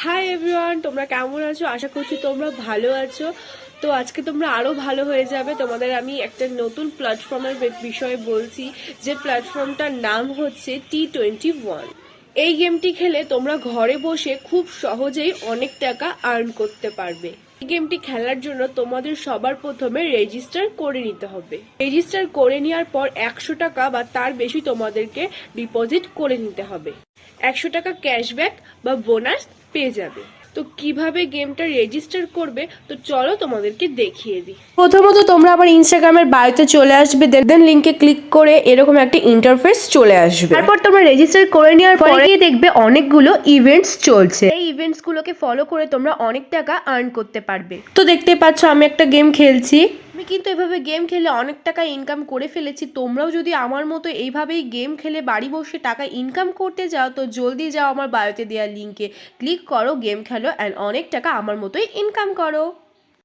Hi everyone, তোমরা কেমন আছো? আশা করছি তোমরা ভালো আছো। তো আজকে তোমরা আরো ভালো হয়ে যাবে। তোমাদের আমি একটা নতুন প্ল্যাটফর্মের বিষয়ে বলছি, যে প্ল্যাটফর্মটার নাম হচ্ছে T21। এই গেমটি খেলে তোমরা ঘরে বসে খুব সহজেই অনেক টাকা আর্ন করতে পারবে। এই গেমটি খেলার জন্য তোমাদের সবার প্রথমে রেজিস্টার করে নিতে হবে। রেজিস্টার করে নেওয়ার পর 100 টাকা বা তার বেশি তোমাদেরকে ডিপোজিট করে নিতে হবে। 100 টাকা ক্যাশব্যাক বা বোনাস পেয়ে যাবে। তো কিভাবে গেমটা রেজিস্টার করবে, তো চলো তোমাদেরকে দেখিয়ে দিই। প্রথমত তোমরা আবার ইনস্টাগ্রামের বায়োতে চলে আসবে, দেন লিংকে ক্লিক করে এরকম একটা ইন্টারফেস চলে আসবে। তারপর তোমরা রেজিস্টার করে নেওয়ার পরে গিয়ে দেখবে অনেকগুলো ইভেন্টস চলছে। এই ইভেন্টস গুলোকে ফলো করে তোমরা অনেক টাকা আর্ন করতে পারবে। তো দেখতে পাচ্ছ আমি একটা গেম খেলছি। আমি কিন্তু এভাবে গেম খেলে অনেক টাকা ইনকাম করে ফেলেছি। তোমরাও যদি আমার মতো এইভাবেই গেম খেলে বাড়ি বসে টাকা ইনকাম করতে যাও, তো জলদি যাও আমার বায়োতে দেওয়া লিঙ্কে ক্লিক করো, গেম খেলো অ্যান্ড অনেক টাকা আমার মতোই ইনকাম করো।